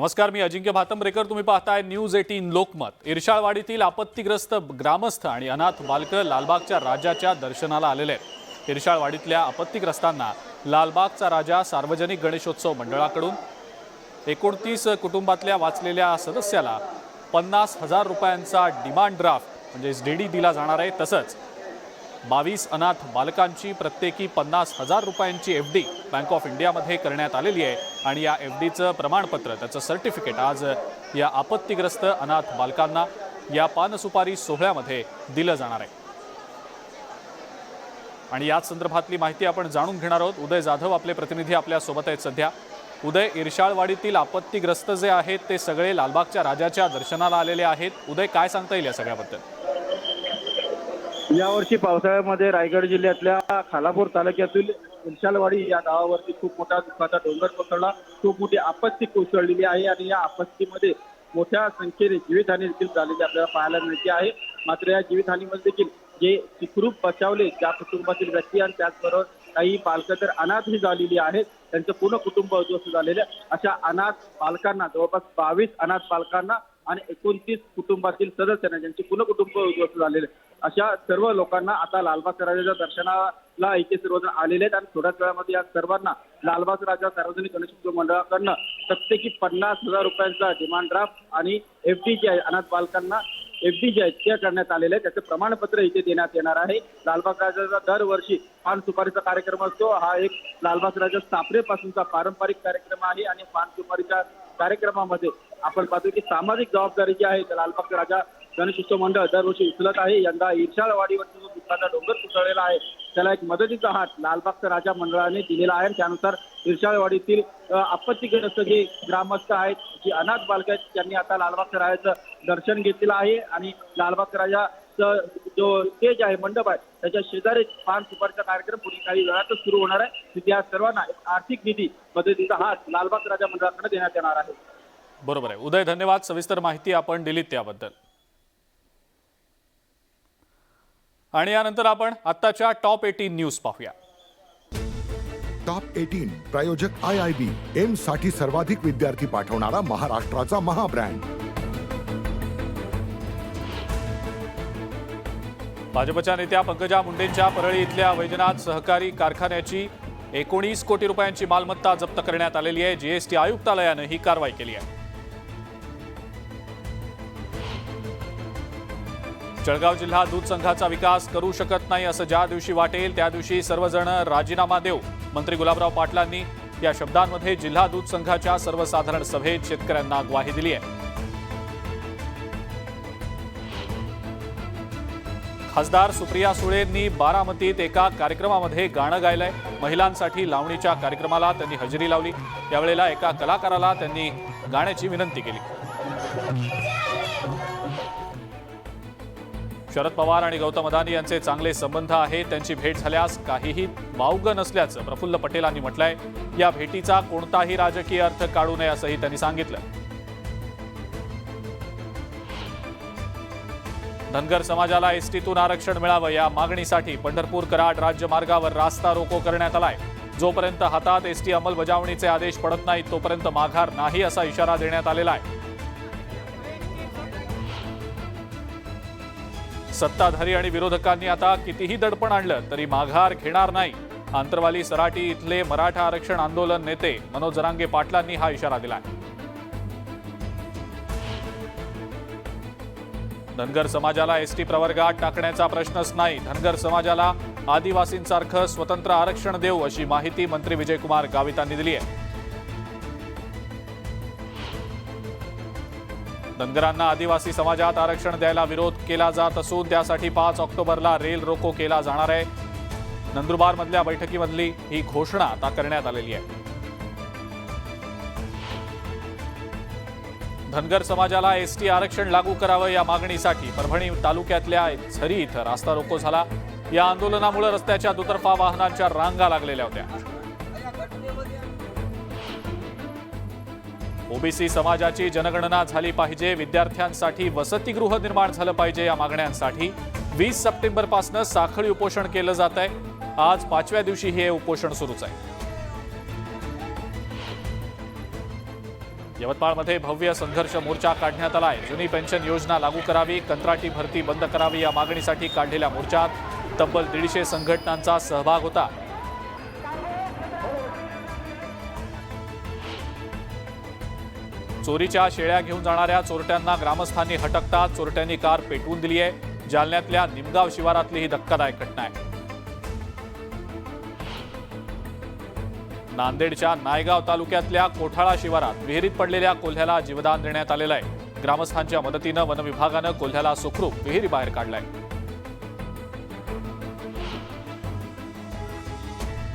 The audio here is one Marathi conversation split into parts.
नमस्कार, मी अजिंक्य भातंब्रेकर. तुम्ही पाहताय न्यूज 18 लोकमत. इर्शाळवाडीतील आपत्तीग्रस्त ग्रामस्थ आणि अनाथ बालकं लालबागच्या राजाच्या दर्शनाला आलेले आहेत. इर्शाळवाडीतल्या आपत्तीग्रस्तांना लालबागचा राजा सार्वजनिक गणेशोत्सव मंडळाकडून 29 कुटुंबातल्या वाचलेल्या सदस्याला 50,000 रुपयांचा डिमांड ड्राफ्ट म्हणजेच डीडी दिला जाणार आहे. तसंच 22 अनाथ बालकांची प्रत्येकी 50,000 रुपयांची एफडी बँक ऑफ इंडियामध्ये करण्यात आलेली आहे आणि या एफडीचं प्रमाणपत्र, त्याचं सर्टिफिकेट आज या आपत्तीग्रस्त अनाथ बालकांना या पानसुपारी सोहळ्यामध्ये दिलं जाणार आहे. आणि याच संदर्भातली माहिती आपण जाणून घेणार आहोत. उदय जाधव आपले प्रतिनिधी आपल्या सोबत आहेत सध्या. उदय, इर्शाळवाडीतील आपत्तीग्रस्त जे आहेत ते सगळे लालबागच्या राजाच्या दर्शनाला आलेले आहेत. उदय, काय सांगता येईल या सगळ्याबद्दल? यावर्षी पावसाळ्यामध्ये रायगड जिल्ह्यातल्या खालापूर तालुक्यातील इर्शाळवाडी या गावावरती खूप मोठा दुःखाचा डोंगर कोसळला. खूप मोठी आपत्ती कोसळलेली आहे आणि या आपत्तीमध्ये मोठ्या संख्येने जीवितहानी देखील झालेली आपल्याला पाहायला मिळते आहे. मात्र या जीवितहानीमध्ये देखील जे सुखरूप बचावले ज्या कुटुंबातील व्यक्ती आणि त्याचबरोबर काही बालकं तर अनाथही झालेली आहेत, त्यांचं पूर्ण कुटुंब उद्ध्वस्त झालेले अशा अनाथ बालकांना, जवळपास 22 अनाथ बालकांना आणि 29 कुटुंबातील सदस्यांना ज्यांचे पूर्ण कुटुंब उद्ध्वस्त झालेले अशा सर्व लोकांना आता लालबागच्या राजाच्या दर्शनाला इथे सर्वजण आलेले आहेत. आणि थोड्याच वेळामध्ये या सर्वांना लालबागचा राजा सार्वजनिक गणेशोत्सव मंडळाकडनं प्रत्येकी 50,000 रुपयांचा डिमांड ड्राफ्ट आणि एफडी जे आहे अनाथ बालकांना एफडी जे आहेत ते करण्यात आलेले आहे. त्याचं प्रमाणपत्र इथे देण्यात येणार आहे. लालबाग राजाचा दरवर्षी पान सुपारीचा कार्यक्रम असतो. हा एक लालबाग राजा स्थापनेपासूनचा पारंपरिक कार्यक्रम आहे आणि पान सुपारीच्या कार्यक्रमामध्ये आपण पाहतो की सामाजिक जबाबदारी जी आहे लालबाग राजा गणेशोत्सव मंडळ दरवर्षी उचलत आहे. यंदा इर्शाळवाडीवरचा जो दुःखाचा डोंगर कोसळलेला आहे त्याला एक मदतीचा हात लालबागचा राजा मंडळाने दिलेला आहे. त्यानुसार इर्शाळवाडीतील आपत्तीग्रस्त जे ग्रामस्थ आहेत, जी अनाथ बालक आहेत, त्यांनी आता लालबागच्या राजाचं दर्शन घेतलेलं आहे आणि लालबागचा राजाचं जो स्टेज आहे, मंडप आहे, त्याच्या शेजारी पान सुपारीचा कार्यक्रम पुढील काही वेळातच सुरू होणार आहे. तिथे या सर्वांना एक आर्थिक निधी मदतीचा हात लालबागचा राजा मंडळाकडे देण्यात येणार आहे. बरोबर आहे उदय, धन्यवाद. सविस्तर माहिती आपण दिलीत त्याबद्दल. आणि यानंतर आपण आत्ताच्या टॉप 18 न्यूज पाहूया. टॉप 18 प्रायोजक IIB, एम्स साठी सर्वाधिक विद्यार्थी पाठवणारा महाराष्ट्राचा महाब्रँड. भाजपच्या नेत्या पंकजा मुंडेंच्या परळी इथल्या वैजनाथ सहकारी कारखान्याची 19 कोटी रुपयांची मालमत्ता जप्त करण्यात आलेली आहे. जीएसटी आयुक्तालयानं ही कारवाई केली आहे. जळगाव जिल्हा दूध संघाचा विकास करू शकत नाही असं ज्या दिवशी वाटेल त्या दिवशी सर्वजण राजीनामा देऊ, मंत्री गुलाबराव पाटलांनी या शब्दांमध्ये जिल्हा दूध संघाच्या सर्वसाधारण सभेत शेतकऱ्यांना ग्वाही दिली आहे. खासदार सुप्रिया सुळेंनी बारामतीत एका कार्यक्रमामध्ये गाणं गायलंय. महिलांसाठी लावणीच्या कार्यक्रमाला त्यांनी हजेरी लावली. यावेळेला एका कलाकाराला त्यांनी गाण्याची विनंती केली. शरद पवार आणि गौतम अदानी यांचे चांगले संबंध आहेत. त्यांची भेट झाल्यास काहीही वावगं नसल्याचं प्रफुल्ल पटेलांनी म्हटलंय. या भेटीचा कोणताही राजकीय अर्थ काढू नये असंही त्यांनी सांगितलं. धनगर समाजाला एसटीतून आरक्षण मिळावं या मागणीसाठी पंढरपूर कराड राज्यमार्गावर रास्ता रोको करण्यात आलाय. जोपर्यंत हातात एसटी अंमलबजावणीचे आदेश पडत नाहीत तोपर्यंत माघार नाही असा इशारा देण्यात आलेला आहे. सत्ताधारी आणि विरोधकांनी आता कितीही दडपण आणलं तरी माघार घेणार नाही. आंतरवाली सराटी इथले मराठा आरक्षण आंदोलन नेते मनोज जरांगे पाटलांनी हा इशारा दिलाय. धनगर समाजाला एसटी प्रवर्गात टाकण्याचा प्रश्नच नाही. धनगर समाजाला आदिवासींसारखं स्वतंत्र आरक्षण देऊ अशी माहिती मंत्री विजयकुमार गावितांनी दिली आहे. धनगरांना आदिवासी समाजात आरक्षण द्यायला विरोध केला जात असून त्यासाठी 5 ऑक्टोबरला रेल रोको केला जाणार आहे. नंदुरबारमधल्या बैठकीमधली ही घोषणा आता करण्यात आलेली आहे. धनगर समाजाला एसटी आरक्षण लागू करावं या मागणीसाठी परभणी तालुक्यातल्या झरी इथं रास्ता रोको झाला. या आंदोलनामुळे रस्त्याच्या दुतर्फा वाहनांच्या रांगा लागलेल्या होत्या. ओबीसी समाजाची जनगणना झाली पाहिजे, विद्यार्थ्यांसाठी वसतिगृह निर्माण झालं पाहिजे या मागण्यांसाठी 20 सप्टेंबरपासून साखळी उपोषण केलं जात आहे. आज 5व्या दिवशी हे उपोषण सुरूच आहे. यवतमाळमध्ये भव्य संघर्ष मोर्चा काढण्यात आलाय। जुनी पेन्शन योजना लागू करावी, कंत्राटी भरती बंद करावी या मागणीसाठी काढलेल्या मोर्चात तब्बल 150 संघटनांचा सहभाग होता। चोरीच्या शेळ्या घेऊन जाणाऱ्या चोरट्यांना ग्रामस्थांनी हटकतात चोरट्यांनी कार पेटवून दिली आहे। जालन्यातल्या निमगाव शिवारातली ही धक्कादायक घटना आहे। नांदेडच्या नायगाव तालुक्यातल्या कोठाळा शिवारात विहिरीत पडलेल्या कोल्ह्याला जीवदान देण्यात आलेलं आहे। ग्रामस्थांच्या मदतीनं वन विभागानं कोल्ह्याला सुखरूप विहिरीबाहेर काढलाय।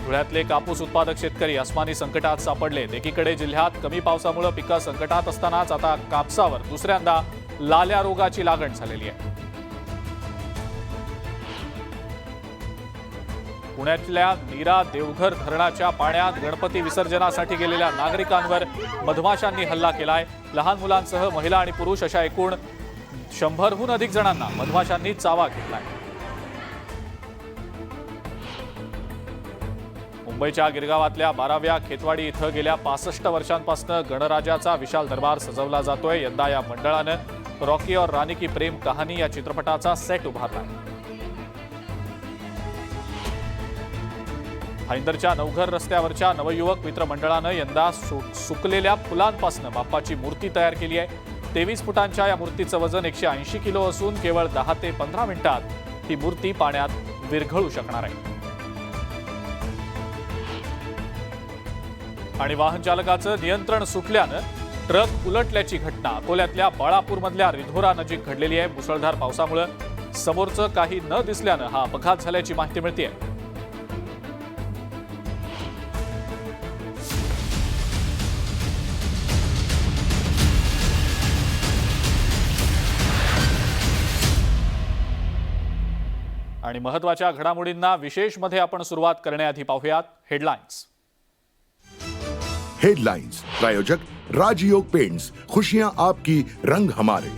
धुळ्यातले कापूस उत्पादक शेतकरी अस्मानी संकटात सापडले। एकीकडे जिल्ह्यात कमी पावसामुळे पिकं संकटात असतानाच आता कापसावर दुसऱ्यांदा लाल्या रोगाची लागण झालेली आहे। पुण्यातल्या नीरा देवघर धरणाच्या पाण्यात गणपती विसर्जनासाठी गेलेल्या नागरिकांवर मधमाशांनी हल्ला केलाय। लहान मुलांसह महिला आणि पुरुष अशा एकूण 100हून अधिक जणांना मधमाशांनी चावा घेतलाय। मुंबईच्या गिरगावातल्या 12व्या खेतवाडी इथं गेल्या 65 वर्षांपासून गणराजाचा विशाल दरबार सजवला जातोय। यंदा या मंडळानं रॉकी और रानी की प्रेम कहाणी या चित्रपटाचा सेट उभारलाय। भाईंदरच्या नवघर रस्त्यावरच्या नवयुवक मित्र मंडळानं यंदा सुकलेल्या फुलांपासून बाप्पाची मूर्ती तयार केली आहे। 23 फुटांच्या या मूर्तीचं वजन 180 किलो असून केवळ 10 ते 15 मिनिटात ही मूर्ती पाण्यात विरघळू शकणार आहे। आणि वाहन चालकाचं नियंत्रण सुटल्यानं ट्रक उलटल्याची घटना अकोल्यातल्या बाळापूरमधल्या रिधोरा नजीक घडलेली आहे। मुसळधार पावसामुळे समोरचं काही न दिसल्यानं हा अपघात झाल्याची माहिती मिळते। आणि महत्त्वाच्या घडामोडींना विशेषमध्ये आपण सुरुवात करण्याआधी पाहूयात हेडलाईन्स। हेडलाइंस प्रायोजक राजयोग पेंट्स, खुशियां आपकी, रंग हमारे।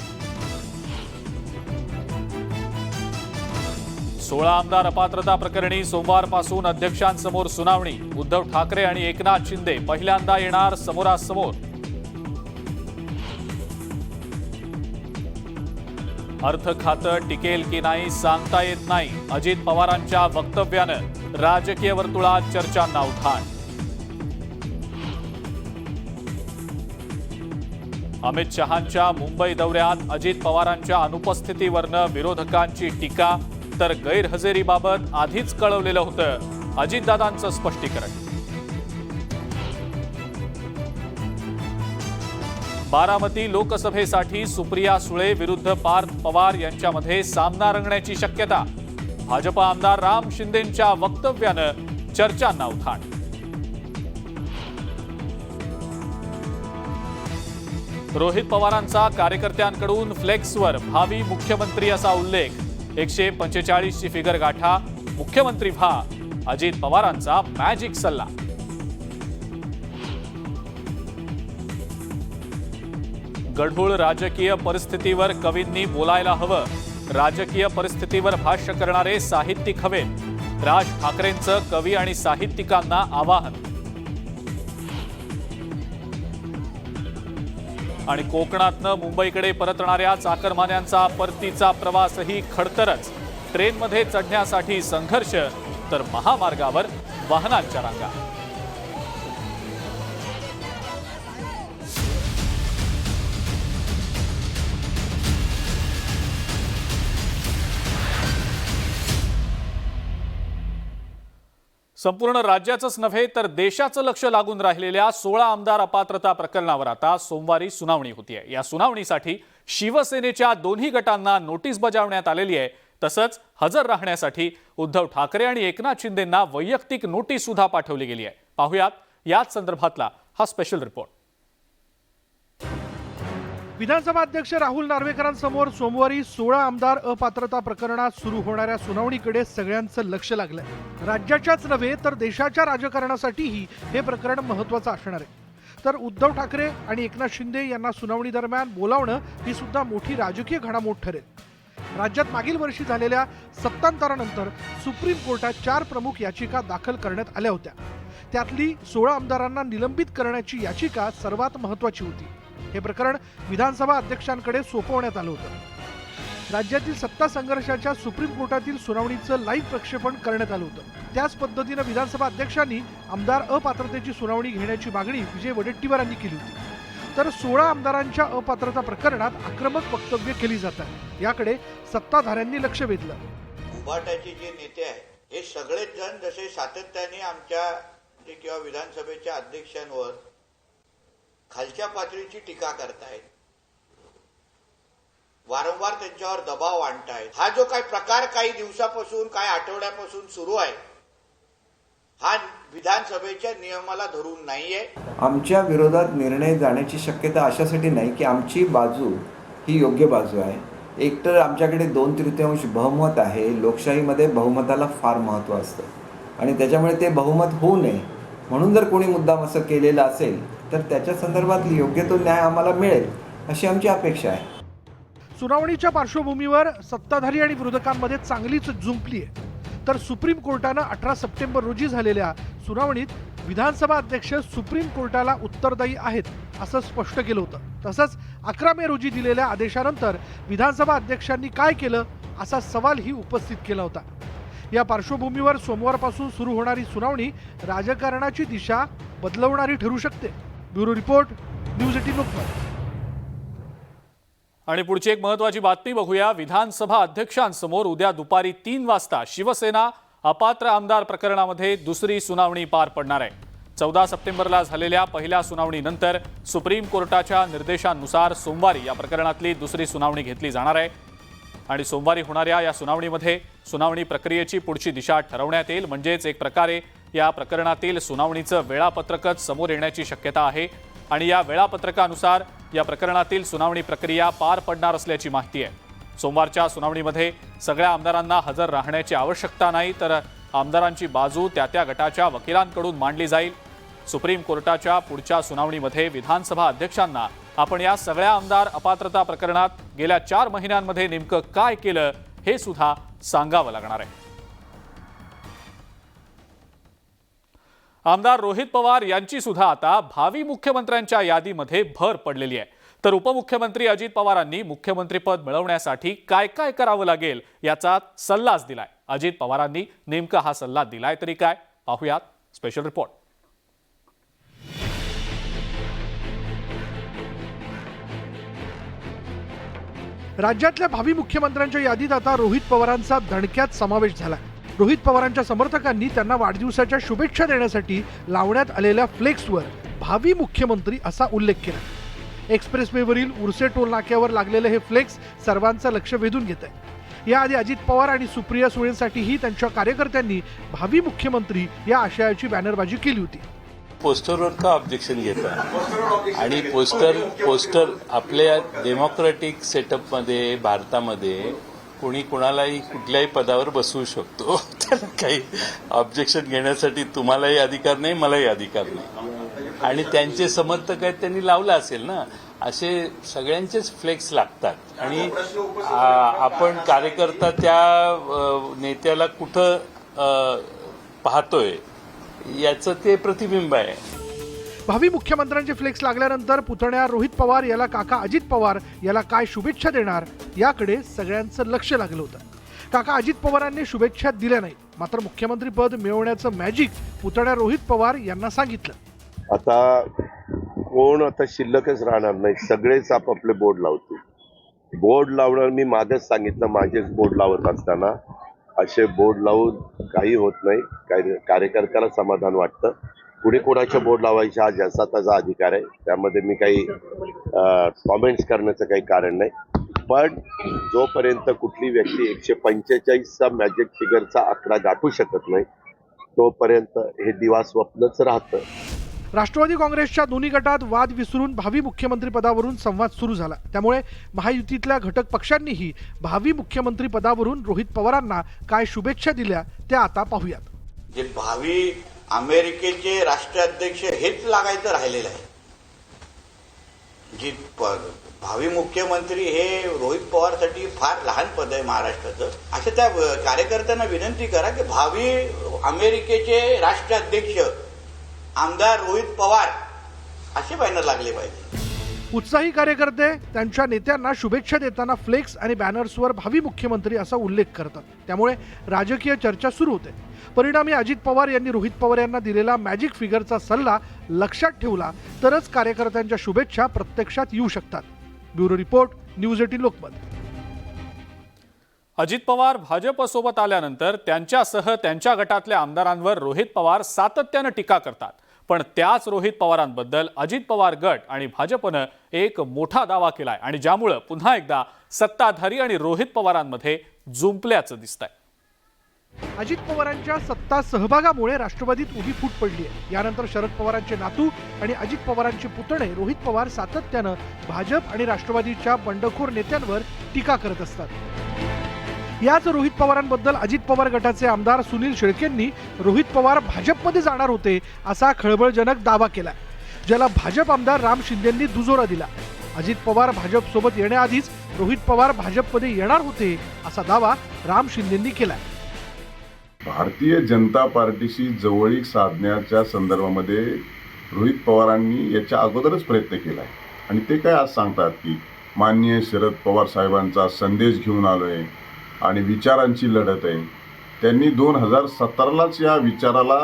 16 आमदार अपात्रता प्रकरणी सोमवारपासून अध्यक्षांसमोर सुनावणी। उद्धव ठाकरे आणि एकनाथ शिंदे पहिल्यांदा येणार समोरासमोर। अर्थ खातं टिकेल की नाही सांगता येत नाही। अजित पवारांच्या वक्तव्यानं राजकीय वर्तुळात चर्चांना उधाण। अमित शहांच्या मुंबई दौऱ्यात अजित पवारांच्या अनुपस्थितीवरनं विरोधकांची टीका, तर गैरहजेरीबाबत आधीच कळवलेलं होतं अजितदादांचं स्पष्टीकरण। बारामती लोकसभेसाठी सुप्रिया सुळे विरुद्ध पार्थ पवार यांच्यामध्ये सामना रंगण्याची शक्यता। भाजप आमदार राम शिंदेंच्या वक्तव्यानं चर्चांना उधाण। रोहित पवारांचा कार्यकर्त्यांकडून फ्लेक्सवर भावी मुख्यमंत्री असा उल्लेख। 145 ची फिगर गाठा, मुख्यमंत्री व्हा, अजित पवारांचा मॅजिक सल्ला। गढूळ राजकीय परिस्थितीवर कवींनी बोलायला हवं। राजकीय परिस्थितीवर भाष्य करणारे साहित्यिक हवेत, राज ठाकरेंचं कवी आणि साहित्यिकांना आवाहन। आणि कोकणातनं मुंबईकडे परतणाऱ्या चाकरमान्यांचा परतीचा प्रवासही खडतरच। ट्रेनमध्ये चढण्यासाठी संघर्ष, तर महामार्गावर वाहनांच्या रांगा। संपूर्ण राज्याचंच नव्हे तर देशाचं लक्ष लागून राहिलेल्या 16 आमदार अपात्रता प्रकरणावर आता सोमवारी सुनावणी होतीये। या सुनावणीसाठी शिवसेनेच्या दोन्ही गटांना नोटीस बजावण्यात आलेली आहे। तसंच हजर राहण्यासाठी उद्धव ठाकरे आणि एकनाथ शिंदेंना वैयक्तिक नोटीस सुद्धा पाठवली गेली आहे। पाहुयात याच संदर्भातला हा स्पेशल रिपोर्ट। विधानसभा अध्यक्ष राहुल नार्वेकरांसमोर सोमवारी 16 आमदार अपात्रता प्रकरणात सुरू होणाऱ्या सुनावणीकडे सगळ्यांचं लक्ष लागलंय। राज्याच्याच नव्हे तर देशाच्या राजकारणासाठीही हे प्रकरण महत्त्वाचं असणार आहे। तर उद्धव ठाकरे आणि एकनाथ शिंदे यांना सुनावणी दरम्यान बोलावणं ही सुद्धा मोठी राजकीय घडामोड ठरेल। राज्यात मागील वर्षी झालेल्या सत्तांतरानंतर सुप्रीम कोर्टात 4 प्रमुख याचिका दाखल करण्यात आल्या होत्या। त्यातली 16 आमदारांना निलंबित करण्याची याचिका सर्वात महत्त्वाची होती। हे प्रकरण विधानसभा अध्यक्षांकडे सोपवण्यात आलं होतं. राज्यातील सत्ता संघर्षाच्या सुप्रीम कोर्टातील सुनावणीचं लाईव्ह प्रक्षेपण करण्यात आलं होतं. त्याच पद्धतीनं विधानसभा अध्यक्षांनी आमदार अपात्रतेची सुनावणी घेण्याची मागणी विजय वडेट्टीवार यांनी केली होती. तर 16 आमदारांच्या अपात्रता प्रकरणात आक्रमक वक्तव्य केली जातात, याकडे सत्ताधाऱ्यांनी लक्ष वेधलं. उभाटाचे जे नेते आहेत हे सगळेच जण जसे सातत्याने आमच्या किंवा विधानसभेच्या अध्यक्षांवर खालच्या पातळीची टीका करतायत, वारंवार त्यांच्यावर दबाव आणतायत. हा जो काही प्रकार काही दिवसापासून काही आठवड्यापासून सुरू आहे हा विधानसभेच्या नियमाला धरून नाहीये. आमच्या विरोधात निर्णय जाण्याची शक्यता अशासाठी नाही की आमची बाजू ही योग्य बाजू आहे. एकतर आमच्याकडे 2/3 बहुमत आहे. लोकशाहीमध्ये बहुमताला फार महत्त्व असतं आणि त्याच्यामुळे ते बहुमत होऊ नये म्हणून जर कोणी मुद्दाम असं केलेलं असेल तर त्याच्या संदर्भात योग्य तो न्याय आम्हाला मिळेल अशी आमची अपेक्षा आहे. सुनावणीच्या पार्श्वभूमीवर सत्ताधारी आणि विरोधकांमध्ये चांगलीच जुंपली आहे. तर सुप्रीम कोर्टानं 18 सप्टेंबर रोजी झालेल्या सुनावणीत विधानसभा अध्यक्ष सुप्रीम कोर्टाला उत्तरदायी आहेत असं स्पष्ट केलं होतं. तसंच 11 मे रोजी दिलेल्या आदेशानंतर विधानसभा अध्यक्षांनी काय केलं असा सवालही उपस्थित केला होता. या पार्श्वभूमीवर सोमवारपासून सुरू होणारी सुनावणी राजकारणाची दिशा बदलवणारी ठरू शकते. Bureau report, news 18 Lokmat. आणि पुढची एक महत्त्वाची बातमी बघूया. विधानसभा अध्यक्षांसमोर उद्या दुपारी 3 वाजता शिवसेना अपात्र आमदार प्रकरणामध्ये दुसरी सुनावणी पार पडणार आहे. 14 सप्टेंबरला झालेल्या पहिल्या सुनावणीनंतर सुप्रीम कोर्टाच्या निर्देशांनुसार सोमवारी या प्रकरणातली दुसरी सुनावणी घेतली जाणार आहे आणि सोमवारी होणाऱ्या या सुनावणीमध्ये सुनावणी प्रक्रियेची पुढची दिशा ठरवण्यात येईल. म्हणजेच एक प्रकारे या प्रकरणातील सुनावणीचं वेळापत्रकच समोर येण्याची शक्यता आहे आणि या वेळापत्रकानुसार या प्रकरणातील सुनावणी प्रक्रिया पार पडणार असल्याची माहिती आहे. सोमवारच्या सुनावणीमध्ये सगळ्या आमदारांना हजर राहण्याची आवश्यकता नाही, तर आमदारांची बाजू त्या त्या गटाच्या वकिलांकडून मांडली जाईल. सुप्रीम कोर्टाच्या पुढच्या सुनावणीमध्ये विधानसभा अध्यक्षांना आपण या सगळ्या आमदार अपात्रता प्रकरणात गेल्या 4 महिन्यांमध्ये नेमकं काय केलं हे सुद्धा सांगावं लागणार आहे. आमदार रोहित पवार यांची सुद्धा आता भावी मुख्यमंत्र्यांच्या यादीमध्ये भर पडलेली आहे. तर उपमुख्यमंत्री अजित पवारांनी मुख्यमंत्रीपद मिळवण्यासाठी काय काय करावं लागेल याचा सल्लाच दिलाय. अजित पवारांनी नेमका हा सल्ला दिलाय तरी काय, पाहूयात स्पेशल रिपोर्ट. राज्यातल्या भावी मुख्यमंत्र्यांच्या यादीत आता रोहित पवारांचा दणक्यात समावेश झाला. रोहित पवारांच्या समर्थकांनी त्यांना वाढदिवसाच्या शुभेच्छा देण्यासाठी लावण्यात आलेल्या फ्लेक्सवर भावी मुख्यमंत्री असा उल्लेख केला. एक्सप्रेसवेवरील उर्से टोल नाक्यावर लागलेले हे फ्लेक्स सर्वांचं लक्ष वेधून घेत आहे. याआधी अजित पवार आणि सुप्रिया सुळेंसाठीही त्यांच्या कार्यकर्त्यांनी भावी मुख्यमंत्री या आशयाची बॅनरबाजी केली होती. पोस्टरवर का ऑब्जेक्शन घेतात आणि पोस्टर आपल्या डेमोक्रेटिक सेटअपमध्ये भारतामध्ये कोणी कोणालाही कुठल्याही पदावर बसवू शकतो. त्याला काही ऑब्जेक्शन घेण्यासाठी तुम्हालाही अधिकार नाही, मलाही अधिकार नाही. आणि त्यांचे समर्थक आहेत त्यांनी लावला असेल ना, असे सगळ्यांचेच फ्लेक्स लागतात आणि आपण कार्यकर्ता त्या नेत्याला कुठं पाहतोय याचं ते प्रतिबिंब आहे. भावी मुख्यमंत्र्यांचे फ्लेक्स लागल्यानंतर पुतण्या रोहित पवार याला काका अजित पवार याला काय शुभेच्छा देणार याकडे सगळ्यांचं लक्ष लागलं होतं. काका अजित पवारांनी शुभेच्छा दिल्या नाहीत, मात्र मुख्यमंत्रीपद मिळवण्याचं मॅजिक पुतण्या रोहित पवार यांना सांगितलं. आता कोण आता शिल्लकच राहणार नाही, सगळेच आपापले बोर्ड लावतील. बोर्ड लावणार मी मागच सांगितलं, माझेच बोर्ड लावत असताना असे बोर्ड लावून काही होत नाही. कार्यकर्त्याला समाधान वाटतं. पुढे कोणाच्या बोर्ड लावायचा हा ज्याचा त्याचा अधिकार आहे, त्यामध्ये मी काही कॉमेंट्स करण्याचं काही कारण नाही. पण जोपर्यंत कुठली व्यक्ती 145चा मॅजिक फिगरचा आकडा गाठू शकत नाही तोपर्यंत हे दिवा स्वप्नच राहतं. राष्ट्रवादी काँग्रेसच्या दोन्ही गटात वाद विसरून भावी मुख्यमंत्री पदावरून संवाद सुरू झाला. त्यामुळे महायुतीतल्या घटक पक्षांनीही भावी मुख्यमंत्री पदावरून रोहित पवारांना काय शुभेच्छा दिल्या ते आता पाहूयात. जे भावी अमेरिकेचे राष्ट्राध्यक्ष हेच लागायचं राहिलेलं आहे. जी भावी मुख्यमंत्री हे रोहित पवारसाठी फार लहान पद आहे महाराष्ट्राचं. अशा त्या कार्यकर्त्यांना विनंती करा की भावी अमेरिकेचे राष्ट्राध्यक्ष आमदार रोहित पवार असे बॅनर लागले पाहिजे. उत्साही कार्यकर्ते त्यांच्या नेत्यांना शुभेच्छा देताना फ्लेक्स आणि बॅनर्सवर भावी मुख्यमंत्री असा उल्लेख करतात. त्यामुळे राजकीय चर्चा सुरू होते. परिणामी अजित पवार यांनी रोहित पवार यांना दिलेला मॅजिक फिगरचा सल्ला लक्षात ठेवला तरच कार्यकर्त्यांच्या शुभेच्छा प्रत्यक्षात येऊ शकतात. Bureau report, news 18 Lokmat. Ajit Pawar भाजपसोबत आल्यानंतर त्यांच्यासह त्यांच्या गटातल्या आमदारांवर रोहित पवार सातत्यानं टीका करतात. पण त्याच रोहित पवारांबद्दल अजित पवार गट आणि भाजपनं एक मोठा दावा केलाय आणि ज्यामुळे पुन्हा एकदा सत्ताधारी आणि रोहित पवारांमध्ये जुंपल्याचं दिसतंय. अजित पवारांच्या सत्ता सहभागामुळे राष्ट्रवादीत उभी फूट पडली आहे. यानंतर शरद पवारांचे नातू आणि अजित पवारांचे पुतणे रोहित पवार सातत्यानं भाजप आणि राष्ट्रवादीच्या बंडखोर नेत्यांवर टीका करत असतात. याच रोहित पवारांबद्दल अजित पवार गटाचे आमदार सुनील शेळकेंनी रोहित पवार भाजपमध्ये जाणार होते असा खळबळजनक दावा केला, ज्याला भाजप आमदार राम शिंदेंनी दुजोरा दिला. अजित पवार भाजपसोबत येण्याआधीच रोहित पवार भाजपमध्ये येणार होते असा दावा राम शिंदेंनी केला. भारतीय जनता पार्टीशी जवळीक साधण्याच्या संदर्भामध्ये रोहित पवारांनी याच्या अगोदरच प्रयत्न केला आहे आणि ते काय आज सांगतात की माननीय शरद पवार साहेबांचा संदेश घेऊन आलोय आणि विचारांची लढत आहे. त्यांनी 2017लाच या विचाराला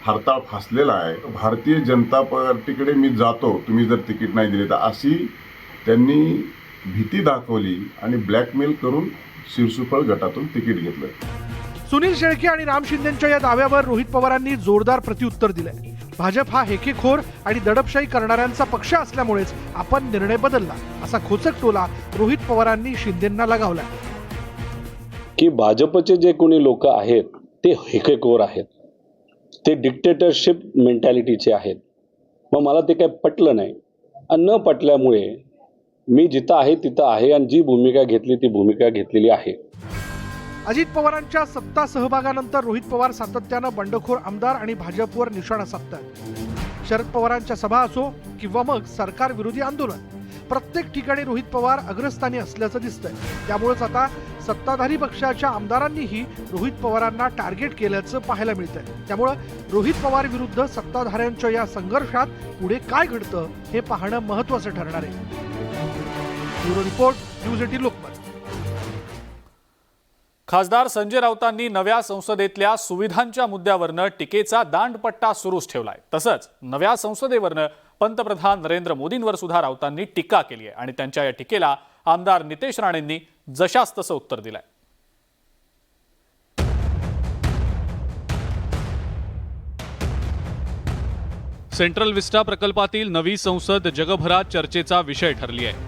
हरताळ फासलेला आहे. भारतीय जनता पार्टीकडे मी जातो, तुम्ही जर तिकीट नाही दिले तर, अशी त्यांनी भीती दाखवली आणि ब्लॅकमेल करून शिरसुफळ गटातून तिकीट घेतलं. सुनील शेळके आणि राम शिंदेंच्या या दाव्यावर रोहित पवारांनी जोरदार प्रत्युत्तर दिलंय. भाजप हा हेकेखोर आणि दडपशाही करणाऱ्यांचा पक्ष असल्यामुळेच आपण निर्णय बदलला असा खोचक टोला रोहित पवारांनी शिंदेंना लगावला की भाजपचे जे कोणी लोक आहेत ते हेकेखोर आहेत, ते डिक्टेटरशिप मेंटॅलिटीचे आहेत. मग मला ते काही पटलं नाही आणि न पटल्यामुळे मी जिथं आहे तिथं आहे आणि जी भूमिका घेतली ती भूमिका घेतलेली आहे. अजित पवारांच्या सत्ता सहभागानंतर रोहित पवार सातत्यानं बंडखोर आमदार आणि भाजपवर निशाणा साधतात. शरद पवारांच्या सभा असो किंवा मग सरकार विरोधी आंदोलन, प्रत्येक ठिकाणी रोहित पवार अग्रस्थानी असल्याचं दिसतंय. त्यामुळेच आता सत्ताधारी पक्षाच्या आमदारांनीही रोहित पवारांना टार्गेट केल्याचं पाहायला मिळतंय. त्यामुळं रोहित पवार विरुद्ध सत्ताधाऱ्यांच्या या संघर्षात पुढे काय घडतं हे पाहणं महत्त्वाचं ठरणार आहे. Bureau report, news 18 Lokmat. खासदार संजय राऊतांनी नव्या संसदेतल्या सुविधांच्या मुद्द्यावरनं टीकेचा दांडपट्टा सुरूच ठेवलाय. तसंच नव्या संसदेवरनं पंतप्रधान नरेंद्र मोदींवर सुद्धा राऊतांनी टीका केली आहे आणि त्यांच्या या टीकेला आमदार नितेश राणेंनी जशास तसं उत्तर दिलंय. सेंट्रल विस्टा प्रकल्पातील नवी संसद जगभरात चर्चेचा विषय ठरली आहे.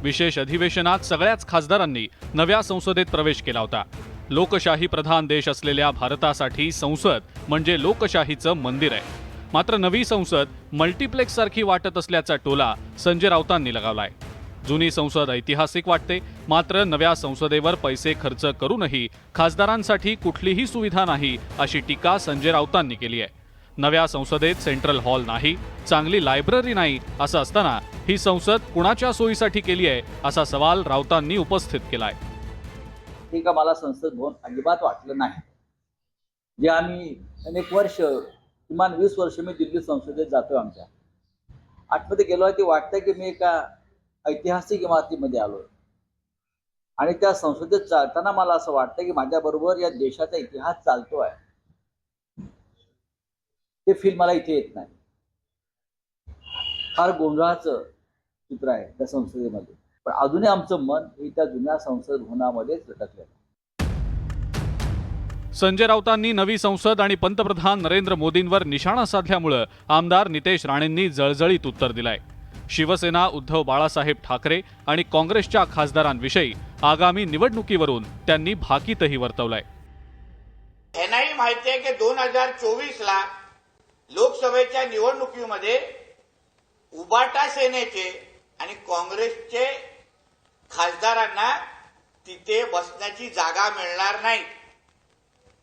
विशेष अधिवेशनात सगळ्याच खासदारांनी नव्या संसदेत प्रवेश केला होता. लोकशाही प्रधान देश असलेल्या भारतासाठी संसद म्हणजे लोकशाहीचं मंदिर आहे. मात्र नवी संसद मल्टिप्लेक्स सारखी वाटत असल्याचा टोला संजय राऊतांनी लगावलाय. जुनी संसद ऐतिहासिक वाटते, मात्र नव्या संसदेवर पैसे खर्च करूनही खासदारांसाठी कुठलीही सुविधा नाही अशी टीका संजय राऊतांनी केली आहे. नव्या संसदेत सेंट्रल हॉल नाही, चांगली लायब्ररी नाही, असं असताना ही संसद कुणाच्या सोयीसाठी केली आहे असा सवाल राऊतांनी उपस्थित केलाय. ठीक आहे, मला संसद भवन अजिबात वाटलं नाही. जे आम्ही अनेक वर्ष, किमान 20 वर्ष मी दिल्ली संसदेत जातोय, आमच्या आतमध्ये गेलो आहे, ते वाटतंय की मी एका ऐतिहासिक इमारतीमध्ये आलोय आणि त्या संसदेत चालताना मला असं वाटतं की माझ्याबरोबर या देशाचा इतिहास चालतोय. ते फील मला इथे येत नाही. फार गोंधळाचं चित्र आहे त्या संसदेमध्ये, पण अजूनही आमचं मन हे त्या जुन्या संसद भवनामध्येच लटकलेलं आहे. संजय राऊतांनी नवी संसद आणि पंतप्रधान नरेंद्र मोदींवर निशाणा साधल्यामुळे आमदार नितेश राणेंनी जळजळीत उत्तर दिलंय. शिवसेना, उद्धव बाळासाहेब ठाकरे आणि काँग्रेसच्या खासदारांविषयी आगामी निवडणुकीवरून त्यांनी भाकीतही वर्तवलंय. यांनाही माहिती आहे की 2024ला लोकसभेच्या निवडणुकीमध्ये उबाटा सेनेचे आणि काँग्रेसचे खासदारांना तिथे बसण्याची जागा मिळणार नाही.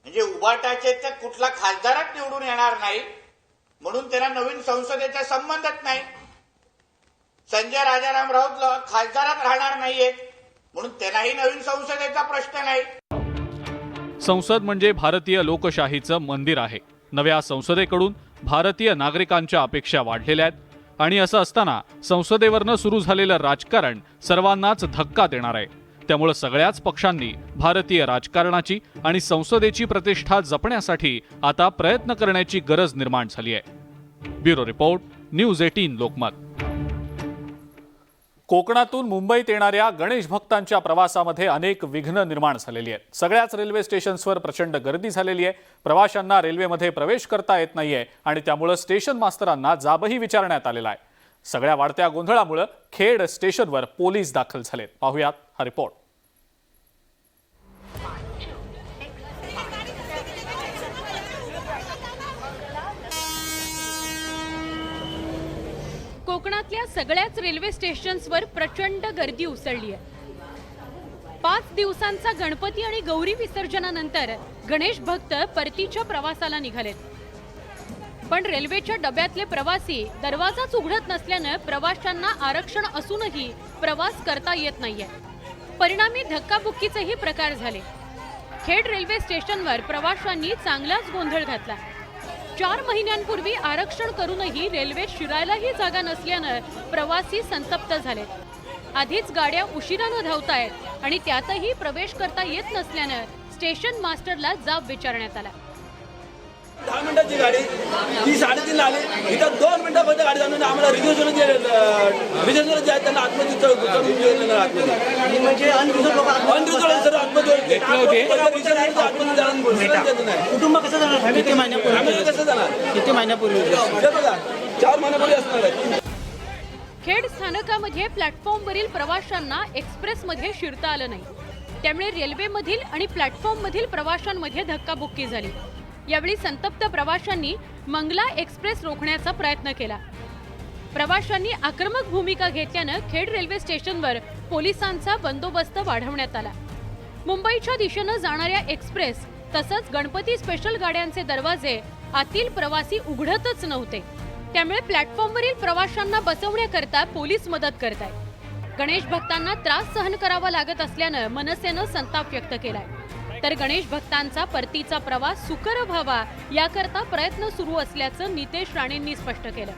म्हणजे उबाटाचे तर कुठला खासदारच निवडून येणार नाही, म्हणून त्यांना नवीन संसदेचा संबंधच नाही. संजय राजाराम राऊत खासदारात राहणार नाहीयेत, म्हणून त्यांनाही नवीन संसदेचा प्रश्न नाही. संसद म्हणजे भारतीय लोकशाहीचं मंदिर आहे. नव्या संसदेकडून भारतीय नागरिकांच्या अपेक्षा वाढलेल्या आहेत. आणि असं असताना संसदेवरनं सुरू झालेलं राजकारण सर्वांनाच धक्का देणार आहे. त्यामुळे सगळ्याच पक्षांनी भारतीय राजकारणाची आणि संसदेची प्रतिष्ठा जपण्यासाठी आता प्रयत्न करण्याची गरज निर्माण झाली आहे. Bureau report, news 18 Lokmat. कोकणातून मुंबईत येणाऱ्या गणेश भक्तांच्या प्रवासामध्ये अनेक विघ्न निर्माण झालेली आहेत. सगळ्याच रेल्वे स्टेशन्सवर प्रचंड गर्दी झालेली आहे. प्रवाशांना रेल्वेमध्ये प्रवेश करता येत नाहीये आणि त्यामुळे स्टेशन मास्तरांना जाबही विचारण्यात आलेला आहे. सगळ्या वाढत्या गोंधळामुळे खेड स्टेशनवर पोलीस दाखल झालेत. पाहुयात हा रिपोर्ट. कोकणातल्या सगळ्याच रेल्वे स्टेशन्सवर प्रचंड गर्दी उसळली आहे. 5 दिवसांचा गणपती आणि गौरी विसर्जनानंतर गणेश भक्त परतीच्या प्रवासाला निघालेत. पण रेल्वेच्या डब्यातले प्रवासी दरवाजाच उघडत नसल्यानं प्रवाशांना आरक्षण असूनही प्रवास करता येत नाहीये. परिणामी धक्काबुक्कीचेही प्रकार झाले. खेड रेल्वे स्टेशनवर प्रवाशांनी चांगलाच गोंधळ घातला. 4 महिन्यांपूर्वी आरक्षण करूनही रेल्वेत शिरायलाही जागा नसल्यानं प्रवासी संतप्त झालेत. आधीच गाड्या उशिरानं धावतायत आणि त्यातही प्रवेश करता येत नसल्यानं स्टेशन मास्टरला जाब विचारण्यात आला. 10 मिनिटाची गाडी ती 3:30 आली. इथं 2 मिनिटामध्ये गाडी जाणून आम्हाला रिझर्वेशन जे आहेत त्यांना आतमध्ये म्हणजे अनरिझर्व सर आतमध्ये कुटुंब कसं जाणार? किती महिन्यापूर्वी कसं जाणार? किती महिन्यापूर्वी? 4 महिन्यापूर्वी असणार आहे. खेड स्थानकामध्ये प्लॅटफॉर्मवरील प्रवाशांना एक्सप्रेसमध्ये शिरता आलं नाही. त्यामुळे रेल्वेमधील आणि प्लॅटफॉर्ममधील प्रवाशांमध्ये धक्काबुक्की झाली. यावेळी संतप्त प्रवाशांनी मंगला एक्सप्रेस रोखण्याचा प्रयत्न केला. प्रवाशांनी आक्रमक भूमिका घेतल्यानं खेड रेल्वे स्टेशनवर पोलिसांचा बंदोबस्त वाढवण्यात आला. मुंबईच्या दिशेनं जाणाऱ्या एक्सप्रेस तसंच गणपती स्पेशल गाड्यांचे दरवाजे आतील प्रवासी उघडतच नव्हते. त्यामुळे प्लॅटफॉर्मवरील प्रवाशांना बसवण्याकरता पोलीस मदत करतायत. गणेश भक्तांना त्रास सहन करावा लागत असल्यानं मनसेनं संताप व्यक्त केलाय. तर गणेश भक्तांचा परतीचा प्रवास सुकर व्हावा याकरता प्रयत्न सुरू असल्याचं नितेश राणेंनी स्पष्ट केलं.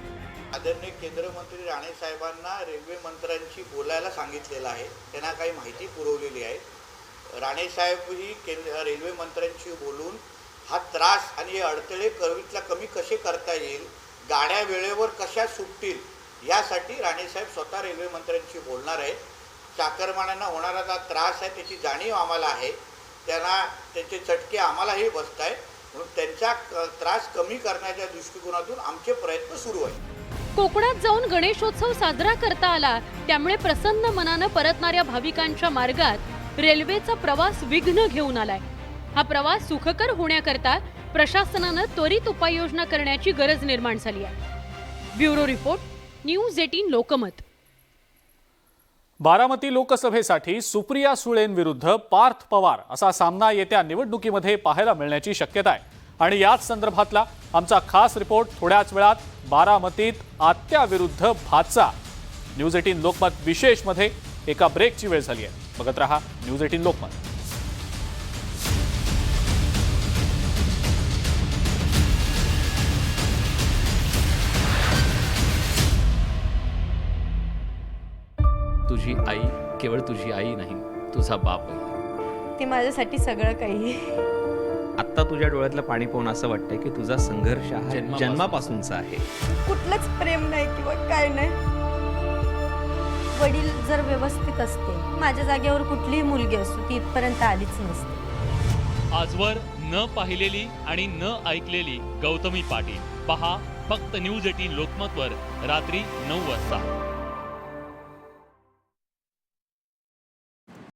आदरणीय केंद्रीय मंत्री राणे साहेबांना रेल्वे मंत्र्यांशी बोलायला सांगितलेलं आहे. त्यांना काही माहिती पुरवलेली आहे. राणे साहेबही रेल्वे मंत्र्यांशी बोलून हा त्रास आणि हे अडथळे करवीतला कमी कसे करता येईल, गाड्या वेळेवर कशा सुटतील यासाठी राणे साहेब स्वतः रेल्वे मंत्र्यांशी बोलणार आहेत. चाकरमान्यांना होणारा जो त्रास आहे त्याची जाणीव आम्हाला आहे. त्यांना त्याचे चटके आम्हालाही बसत आहेत. म्हणून त्यांचा त्रास कमी करण्याच्या दृष्टिकोनातून आमचे प्रयत्न सुरू आहेत. कोकणात जाऊन गणेशोत्सव साजरा करता आला. त्यामुळे प्रसन्न मनानं परतणाऱ्या भाविकांच्या मार्गात रेल्वेचा प्रवास विघ्न घेऊन आलाय. हा प्रवास सुखकर होण्याकरता प्रशासनानं त्वरित उपाययोजना करण्याची गरज निर्माण झाली आहे. Bureau report, news 18 Lokmat. Baramati लोकसभेसाठी सुप्रिया सुळेंविरुद्ध पार्थ पवार असा सामना येत्या निवडणुकीमध्ये पाहायला मिळण्याची शक्यता आहे. आणि याच संदर्भातला आमचा खास रिपोर्ट थोड्याच वेळात. बारामतीत आत्याविरुद्ध भाचा. न्यूज 18 लोकमत विशेषमध्ये एका ब्रेकची वेळ झाली आहे. बघत रहा न्यूज 18 लोकमत. तुझी आई केवळ तुझी आई नाही, तुझा बाप आहे. ती माझ्यासाठी सगळं काही. आत्ता तुझ्या डोळ्यातलं पाणी पाहून असं वाटतंय की तुझा संघर्ष हा जन्मापासूनचा आहे. कुठलंच प्रेम नाही किंवा काय नाही. वडील जर व्यवस्थित असते, माझ्या जागेवर कुठलीही मुलगी असू ती इथपर्यंत आलीच नसते. आजवर न पाहिलेली आणि न ऐकलेली गौतमी पाटील पहा फक्त न्यूज 18 लोकमतवर रात्री 9 वाजता.